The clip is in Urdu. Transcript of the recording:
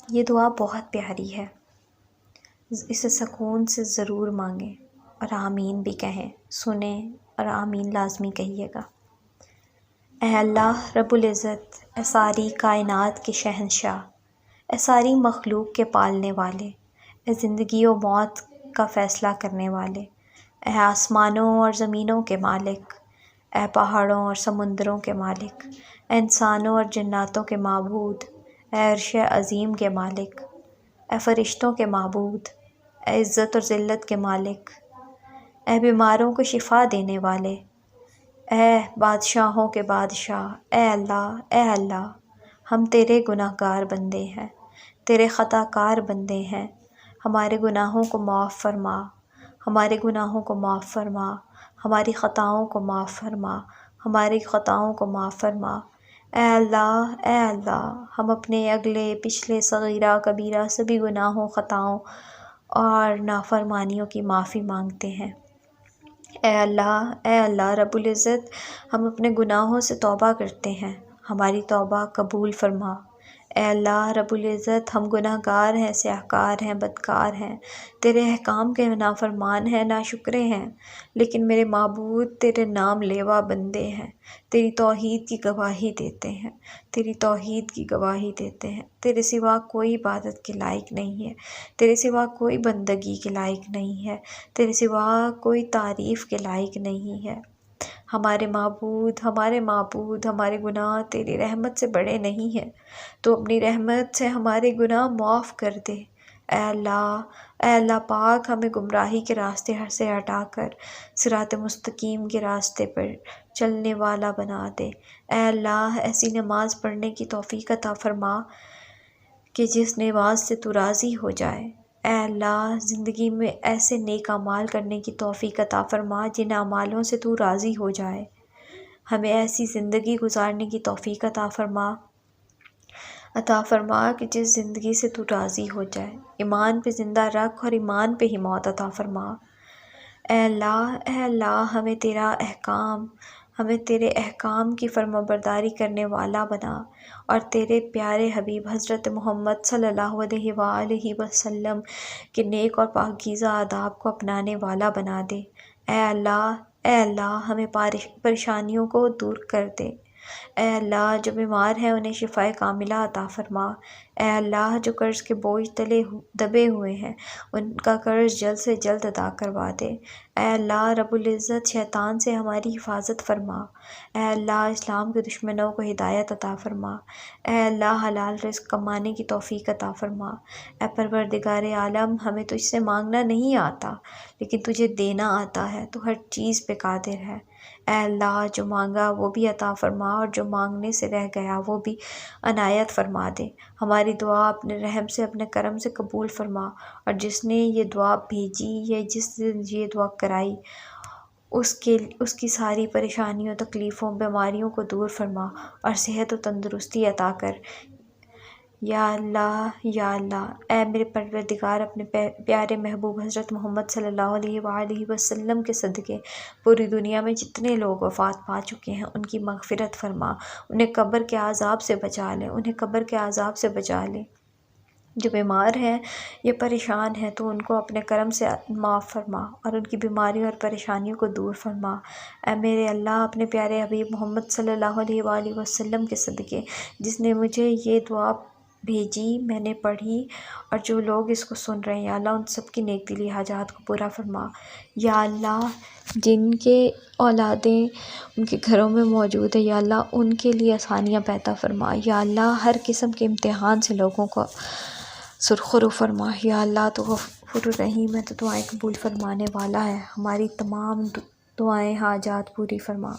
یہ دعا بہت پیاری ہے، اسے سکون سے ضرور مانگیں اور آمین بھی کہیں، سنیں اور آمین لازمی کہیے گا۔ اے اللہ رب العزت، اے ساری کائنات کے شہنشاہ، اے ساری مخلوق کے پالنے والے، اے زندگی و موت کا فیصلہ کرنے والے، اے آسمانوں اور زمینوں کے مالک، اے پہاڑوں اور سمندروں کے مالک، اے انسانوں اور جناتوں کے معبود، اے عرش عظیم کے مالک، اے فرشتوں کے معبود، اے عزت اور ذلت کے مالک، اے بیماروں کو شفا دینے والے، اے بادشاہوں کے بادشاہ، اے اللہ ہم تیرے گناہ گار بندے ہیں، تیرے خطا کار بندے ہیں، ہمارے گناہوں کو معاف فرما، ہمارے گناہوں کو معاف فرما، ہماری خطاؤں کو معاف فرما، ہماری خطاؤں کو معاف فرما۔ اے اللہ ہم اپنے اگلے پچھلے صغیرہ کبیرہ سبھی گناہوں، خطاؤں اور نافرمانیوں کی معافی مانگتے ہیں۔ اے اللہ رب العزت، ہم اپنے گناہوں سے توبہ کرتے ہیں، ہماری توبہ قبول فرما۔ اے اللہ رب العزت، ہم گناہ گار ہیں، سیاہکار ہیں، بدکار ہیں، تیرے احکام کے نافرمان ہیں، ناشکرے ہیں، لیکن میرے معبود تیرے نام لیوا بندے ہیں، تیری توحید کی گواہی دیتے ہیں، تیری توحید کی گواہی دیتے ہیں۔ تیرے سوا کوئی عبادت کے لائق نہیں ہے، تیرے سوا کوئی بندگی کے لائق نہیں ہے، تیرے سوا کوئی تعریف کے لائق نہیں ہے۔ ہمارے معبود ہمارے گناہ تیری رحمت سے بڑے نہیں ہیں، تو اپنی رحمت سے ہمارے گناہ معاف کر دے۔ اے اللہ پاک، ہمیں گمراہی کے راستے سے ہٹا کر صراط مستقیم کے راستے پر چلنے والا بنا دے۔ اے اللہ، ایسی نماز پڑھنے کی توفیق عطا فرما کہ جس نماز سے تو راضی ہو جائے۔ اے اللہ، زندگی میں ایسے نیک اعمال کرنے کی توفیق عطا فرما جن اعمالوں سے تو راضی ہو جائے۔ ہمیں ایسی زندگی گزارنے کی توفیق عطا فرما کہ جس زندگی سے تو راضی ہو جائے۔ ایمان پہ زندہ رکھ اور ایمان پہ ہی موت عطا فرما۔ اے اللہ ہمیں تیرے احکام کی فرمانبرداری کرنے والا بنا اور تیرے پیارے حبیب حضرت محمد صلی اللہ علیہ وآلہ وسلم کے نیک اور پاکیزہ آداب کو اپنانے والا بنا دے۔ اے اللہ ہمیں پریشانیوں کو دور کر دے۔ اے اللہ، جو بیمار ہیں انہیں شفائے کاملہ عطا فرما۔ اے اللہ، جو قرض کے بوجھ تلے دبے ہوئے ہیں ان کا قرض جلد سے جلد ادا کروا دے۔ اے اللہ رب العزت، شیطان سے ہماری حفاظت فرما۔ اے اللہ، اسلام کے دشمنوں کو ہدایت عطا فرما۔ اے اللہ، حلال رزق کمانے کی توفیق عطا فرما۔ اے پروردگار عالم، ہمیں تجھ سے مانگنا نہیں آتا لیکن تجھے دینا آتا ہے، تو ہر چیز پہ قادر ہے۔ اے اللہ، جو مانگا وہ بھی عطا فرما اور جو مانگنے سے رہ گیا وہ بھی عنایت فرما دے۔ ہماری دعا اپنے رحم سے، اپنے کرم سے قبول فرما، اور جس نے یہ دعا بھیجی یا جس نے یہ دعا کرائی اس کی ساری پریشانیوں، تکلیفوں، بیماریوں کو دور فرما اور صحت و تندرستی عطا کر۔ یا اللہ، اے میرے پروردگار، اپنے پیارے محبوب حضرت محمد صلی اللہ علیہ وآلہ وسلم کے صدقے پوری دنیا میں جتنے لوگ وفات پا چکے ہیں ان کی مغفرت فرما، انہیں قبر کے عذاب سے بچا لے، جو بیمار ہیں یا پریشان ہیں تو ان کو اپنے کرم سے معاف فرما اور ان کی بیماریوں اور پریشانیوں کو دور فرما۔ اے میرے اللہ، اپنے پیارے حبیب محمد صلی اللہ علیہ وآلہ وسلم کے صدقے جس نے مجھے یہ دعا بھیجی، میں نے پڑھی اور جو لوگ اس کو سن رہے ہیں، یا اللہ ان سب کی نیک دلی حاجات کو پورا فرما۔ یا اللہ، جن کے اولادیں ان کے گھروں میں موجود ہے، یا اللہ ان کے لیے آسانیاں پیدا فرما۔ یا اللہ، ہر قسم کے امتحان سے لوگوں کو سرخرو فرما۔ یا اللہ، تو غفور الرحیم ہے، تو دعائیں قبول فرمانے والا ہے، ہماری تمام دعائیں حاجات پوری فرما۔